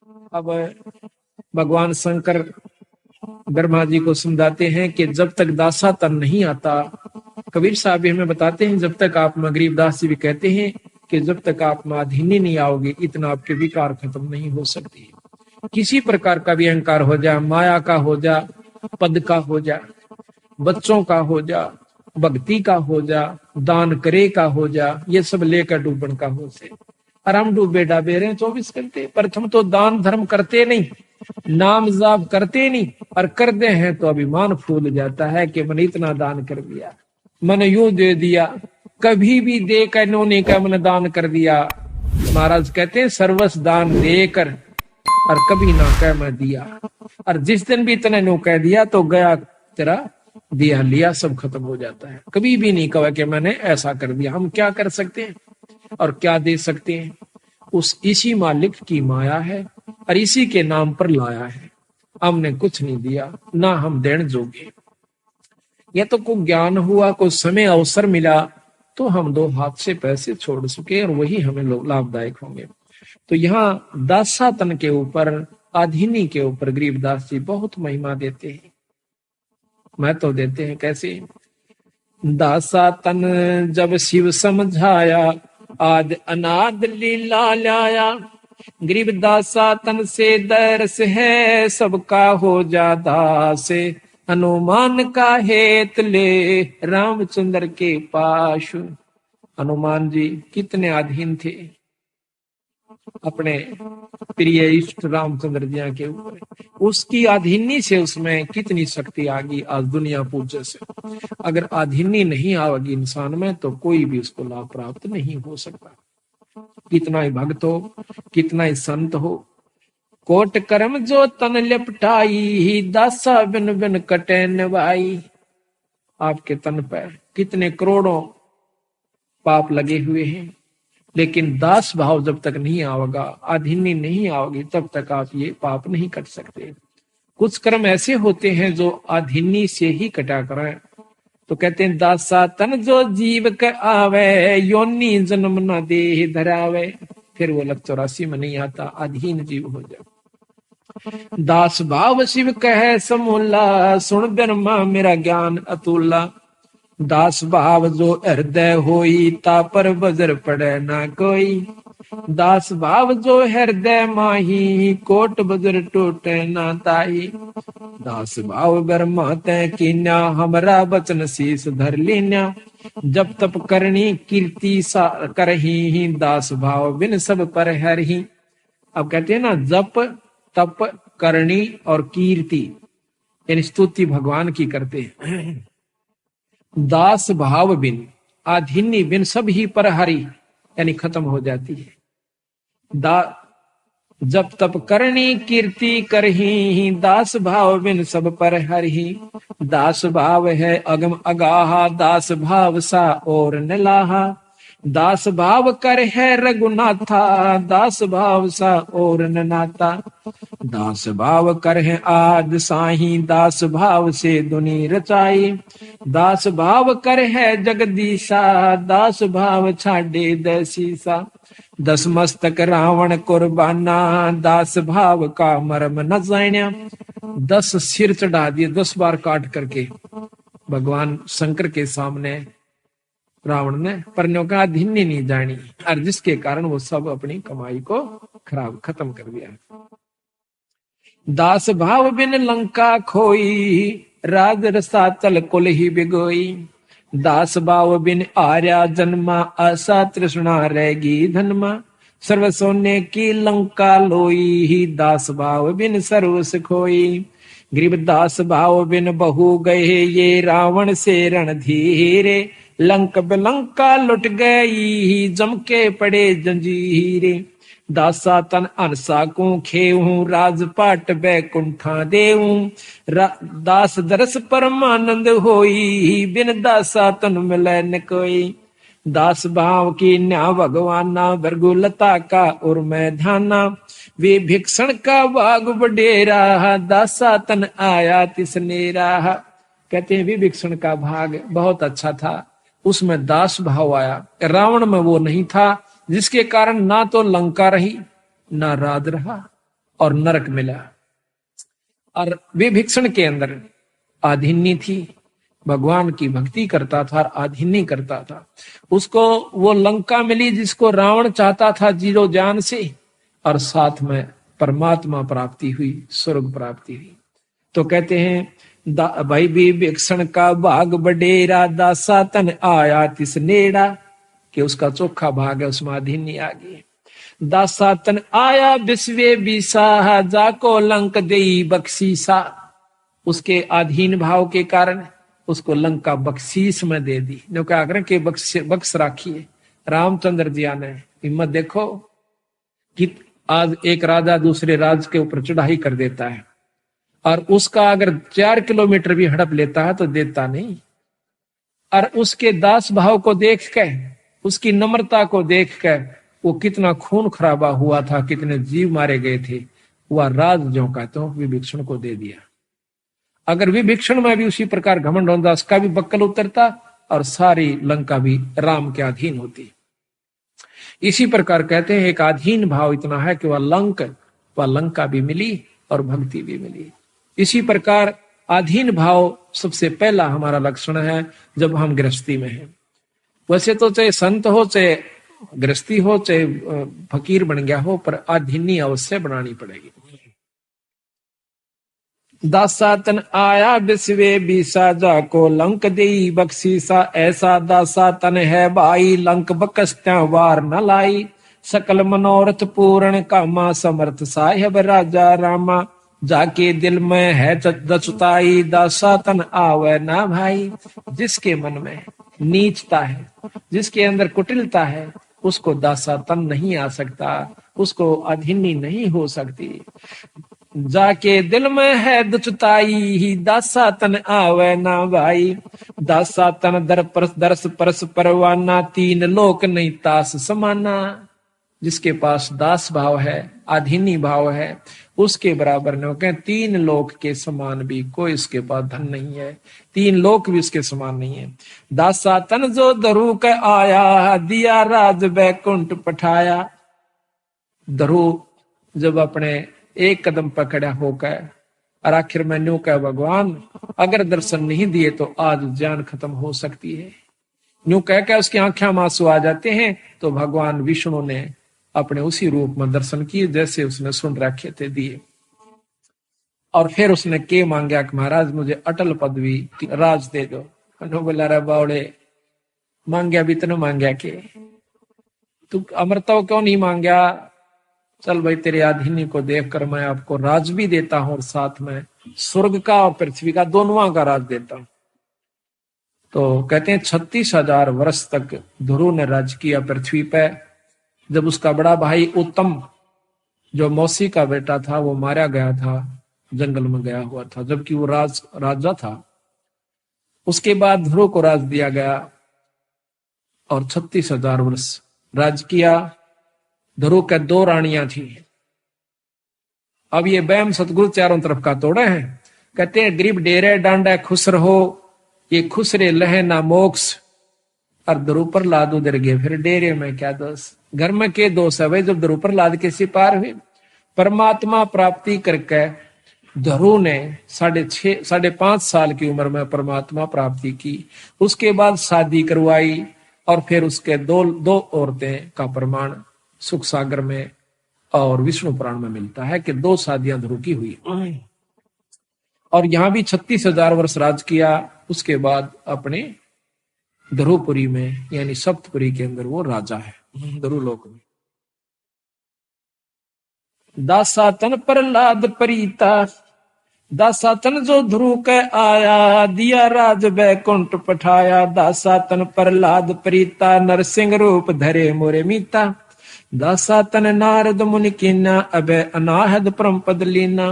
अब भगवान शंकर ब्रह्मा जी को समझाते हैं कि जब तक दासा तन नहीं आता, कबीर साहब भी हमें बताते हैं, जब तक आप गरीबदास जी भी कहते हैं कि जब तक आप माधीनी नहीं आओगे इतना आपके विकार खत्म नहीं हो सकती। किसी प्रकार का भी अहंकार हो जा, माया का हो जा, पद का हो जा, बच्चों का हो जा, भक्ति का हो जा, दान करे का हो जा, ये सब लेकर डूबन का हो से। और हम डूबे डाबे रहे 24 घंटे। प्रथम तो दान धर्म करते नहीं, नाम जाप करते नहीं, और कर दे हैं तो अभिमान फूल जाता है कि मैंने इतना दान कर दिया, मैंने यूं दे दिया, कभी भी दे कर इन्होंने का मैंने दान कर दिया। महाराज कहते हैं सर्वस्व दान देकर और कभी ना कह मैं दिया, और जिस दिन भी इतने नो कह दिया तो गया तेरा दिया लिया सब खत्म हो जाता है। कभी भी नहीं कहा कि मैंने ऐसा कर दिया। हम क्या कर सकते हैं और क्या दे सकते हैं? उस इसी मालिक की माया है और इसी के नाम पर लाया है। हमने कुछ नहीं दिया, ना हम देने जोगे। या तो कोई ज्ञान हुआ, कोई समय अवसर मिला तो हम दो हाथ से पैसे छोड़ सके और वही हमें लाभदायक होंगे। तो यहाँ दासा तन के ऊपर, आधीनी के ऊपर गरीबदास जी बहुत महिमा देते हैं, महत्व देते हैं। कैसे? दासा तन जब शिव समझाया, आद अनाद लीला लाया। गरीब दासा तन से दरस है, सबका हो जा दास। हनुमान का हेत ले, रामचंद्र के पास। हनुमान जी कितने अधीन थे अपने प्रिय इष्ट रामचंद्र जी के ऊपर, उसकी अधीनी से उसमें कितनी शक्ति आ गई आज दुनिया पूज्य से। अगर अधीनी नहीं आवेगी इंसान में तो कोई भी उसको लाभ प्राप्त नहीं हो सकता। कितना ही भक्त हो, कितना ही संत हो, कोट कर्म जो तन लिपटाई, दासा बिन बिन कटे नवाई। आपके तन पर कितने करोड़ों पाप लगे हुए हैं, लेकिन दास भाव जब तक नहीं आवेगा, अधीनी नहीं आओगी, तब तक आप ये पाप नहीं कर सकते। कुछ कर्म ऐसे होते हैं जो अधीनी से ही कटा करें। तो कहते हैं दासा तन जो जीव के आवे, योनि जन्म न दे धरावे। फिर वो लग 84 में नहीं आता, अधीन जीव हो जाए। दास भाव शिव कहे समूला, सुन ब्रह्मा मेरा ज्ञान अतुला। दास भाव जो हृदय होई, ता पर बजर पड़े ना कोई। दास भाव जो हृदय माही, कोट बजर टूटे ना ताई। दास भाव ब्रह्मा तै कीन्या, हमरा बचन शीस धर लीन्या। जब तप करनी कीर्ति सा करही, दास भाव बिन सब पर हरही। अब कहते हैं ना, जप तप करनी और कीर्ति, यानी स्तुति भगवान की करते हैं। दास भाव बिन, आधीनी बिन सब ही पर हरी, यानी खत्म हो जाती है। जब तप करनी कीर्ति करही, दास भाव बिन सब पर हरही। दास भाव है अगम अगाहा, दास भाव सा और नलाहा। दास भाव कर है रघुनाथा, दास भाव सा और न नाता। दास भाव कर है आद साही, दास भाव से दुनी रचाई। दास भाव कर है जगदीशा, दास भाव छाड़े दसीसा। दस मस्तक रावण कुर्बाना, दास भाव का मर्म न जान्या। 10 सिर चढ़ा दिए, 10 बार काट करके भगवान शंकर के सामने रावण ने, पर का अधीन नहीं जानी, और जिसके कारण वो सब अपनी कमाई को खराब खत्म कर दिया। दास भाव बिन लंका खोई, राज रसातल कुल ही बिगोई। दास भाव बिन आर्या जन्मा, आशा तृष्णा रहेगी धनमा। सर्व सोने की लंका लोई, दास भाव बिन सर्वस खोई। गरीब दास भाव बिन बहु गए, ये रावण से रणधीरे। लंक बिलंका लुट गई, जम के पड़े जंजीरे। दासा तन अनसा को खेऊ, राजपाट बैकुंठा देऊ। दास दरस परमानंद होई, बिन दासा तन मिले न कोई। दास भाव की न्या भगवाना, भृगुलता का उर में ध्याना। वे भिक्षण का बाग बडेरा, दासा तन आया तिसनेरा। कहते हैं विभीषण का भाग बहुत अच्छा था, उसमें दास भाव आया। रावण में वो नहीं था, जिसके कारण ना तो लंका रही ना राज रहा। और नरक मिला। और विभीषण के अंदर आधिन्य थी, भगवान की भक्ति करता था और आधिन्य करता था। उसको वो लंका मिली जिसको रावण चाहता था जीरो जान से, और साथ में परमात्मा प्राप्ति हुई, स्वर्ग प्राप्ति हुई। तो कहते हैं भाई विभीषण का भाग बडेरा, दासा तन आया तिस नेड़ा, कि उसका चोखा भाग है, उसमें आधिन्य आ गई। दासा तन आया विश्वे बीसा, जाको लंक देई बख्शीसा, उसके अधीन भाव के कारण उसको लंका बख्शीश में दे दी। जो क्या के बख्श राखिए रामचंद्र जी ने हिम्मत देखो कि आज एक राजा दूसरे राज के ऊपर चढ़ाई कर देता है, और उसका अगर 4 किलोमीटर भी हड़प लेता है तो देता नहीं। और उसके दास भाव को देख के, उसकी नम्रता को देख के, वो कितना खून खराबा हुआ था, कितने जीव मारे गए थे, वह राज जो का तो विभीषण को दे दिया। अगर विभीषण में भी उसी प्रकार घमंड होता, उसका भी बक्कल उतरता और सारी लंका भी राम के अधीन होती। इसी प्रकार कहते हैं एक अधीन भाव इतना है कि वह लंका भी मिली और भक्ति भी मिली। इसी प्रकार अधीन भाव सबसे पहला हमारा लक्षण है जब हम गृहस्थी में हैं। वैसे तो चाहे संत हो, चाहे गृहस्थी हो, चाहे फकीर बन गया हो, पर अधीनी अवश्य बनानी पड़ेगी। दासा तन आया विश्वे बीसा, जाको लंक देई बख्शीसा, ऐसा दासा तन है भाई, लंक बकस्त्या वार न लाई, सकल मनोरथ पूर्ण कामा, समर्थ साहेब राजा रामा, जाके दिल में है दचुताई, दासा तन आवे ना भाई। जिसके मन में नीचता है, जिसके अंदर कुटिलता है, उसको दासा तन नहीं आ सकता, उसको अधीनी नहीं हो सकती। जाके दिल में है दुचताई, दासा तन आवे ना भाई, दासा तन दरस परस परवाना, तीन लोक नहीं तास समाना। जिसके पास दास भाव है, अधीनी भाव है, उसके बराबर न कहें, 3 लोक के समान भी कोई उसके पास धन नहीं है, 3 लोक भी उसके समान नहीं है। दासा तन जो धरु के आया, दिया राज बैकुंठ पठाया। धरु जब अपने एक कदम पकड़ा होकर और आखिर में न्यू कहा, भगवान अगर दर्शन नहीं दिए तो आज जान खत्म हो सकती है। न्यू कह उसकी आंखें में आंसू आ जाते हैं। तो भगवान विष्णु ने अपने उसी रूप में दर्शन किए जैसे उसने सुन रखे थे, दिए। और फिर उसने के मांगा कि महाराज मुझे अटल पदवी राज दे दो। बोला रे बावड़े, मांगया भी तो मांगया के तू अमरता क्यों नहीं मांगया? चल भाई तेरे अधीनी को देखकर मैं आपको राज भी देता हूं और साथ में स्वर्ग का और पृथ्वी का दोनों का राज देता हूं। तो कहते हैं 36,000 वर्ष तक ध्रुव ने राज किया पृथ्वी पे। जब उसका बड़ा भाई उत्तम जो मौसी का बेटा था वो मारा गया था, जंगल में गया हुआ था, जबकि वो राजा था। उसके बाद ध्रुव को राज दिया गया और 36,000 वर्ष राज किया। ध्रुव के 2 रानियां थी। अब ये बैम सतगुरु चारों तरफ का तोड़े हैं। कहते हैं गरीब डेरे डांडा खुश रहो, ये खुश रे लहे ना मोक्ष। और ध्रुव पर लाद उधर गए, फिर डेरे में क्या दोष, घर में के दोष है भाई? जब ध्रुव पर लाद के सिपार हुए, परमात्मा प्राप्ति करके ध्रुव ने 5.5 साल की उम्र में परमात्मा प्राप्ति की। उसके बाद शादी करवाई और फिर उसके दो औरतें का प्रमाण सुख सागर में और विष्णु पुराण में मिलता है कि 2 शादियां ध्रुव की हुई। और यहां भी 36,000 वर्ष राज किया। उसके बाद अपने ध्रुवपुरी में यानी सप्तपुरी के अंदर वो राजा है, ध्रुव लोक में। दासातन प्रहलाद प्रीता, दासातन जो ध्रुव के आया, दिया राज बैकुंठ पठाया। दासातन प्रहलाद प्रीता, नरसिंह रूप धरे मोरे मीता। दासातन नारद मुनि कीना, अबे अनाहद परम पद लीना।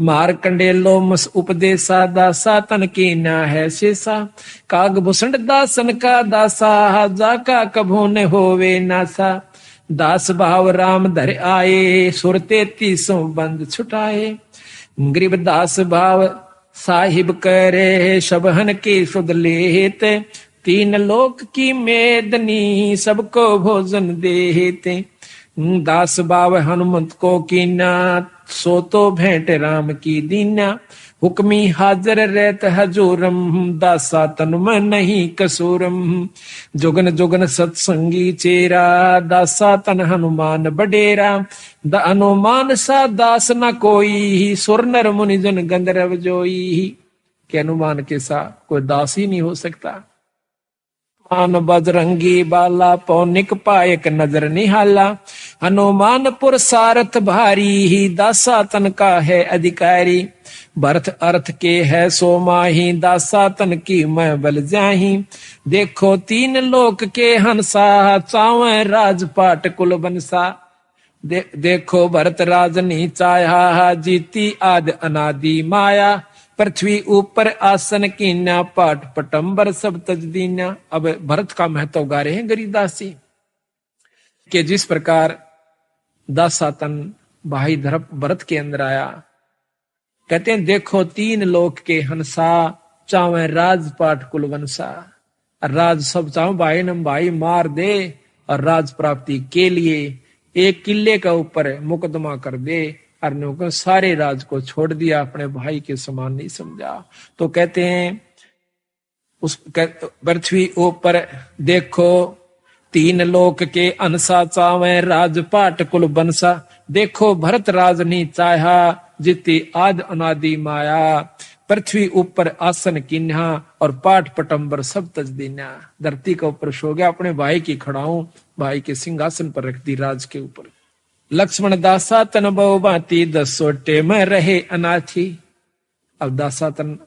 मार कंडेलो मस उपदेशा, दासातन कीना है शेषा। काग भूषण दासन का दासा, जाका कभू न होवे नासा। दास भाव राम धर आए, सुर 33 बंद छुटाए। गरीब दास भाव साहिब करे, सबहन के सुध लेते। 3 लोक की मेदनी, सबको भोजन देते। दास भाव हनुमंत को कीना, सो तो भेंट राम की दीना। हुक्मी हाजर रहत हजूरम, दासा तन में नहीं कसूरम। जोगन जोगन सत्संगी चेरा, दासा तन हनुमान बडेरा। द हनुमान सा दास न कोई, सुर नर मुनि जन गंधर्व जोई। के हनुमान के सा कोई दास ही नहीं हो सकता। मान बजरंगी बाला, पौनिक पायक नजर निहाला। हनुमान पुर सारथ भारी, ही दासा तन का है अधिकारी। भरत अर्थ के है सो माही, दासा तन की मैं बल जाही। देखो तीन लोक के हंसा, चावे राजपाट कुल बनसा। देखो भरत राजनी चाया, जीती आदि अनादि माया। पृथ्वी ऊपर आसन कीन्या, पाट पटंबर सब तज दीन्या। अब भरत का महत्व गा रहे हैं गरीबदास जी कि जिस प्रकार दासातन भाई भरत के अंदर आया, कहते हैं देखो तीन लोक के हंसा, चावे राजपाट कुलवंशा। राज सब चाहो भाई नम भाई मार दे, और राज प्राप्ति के लिए एक किले का ऊपर मुकदमा कर दे। और सारे राज को छोड़ दिया, अपने भाई के समान नहीं समझा। तो कहते हैं उस पृथ्वी ऊपर देखो तीन लोक के अनसा, चावे राजपाट कुल बनसा। देखो भरत राज नी चाहा, जिति आद अनादि माया। पृथ्वी ऊपर आसन किन्हा, और पाठ पटंबर सब तज दीन्या। धरती का ऊपर सो गया, अपने भाई की खड़ाऊं, भाई के सिंहासन पर रख दी राज के ऊपर। लक्ष्मण दासा तन बहु भांति, 10 सोटे में रहे अनाथी। अब दासा तन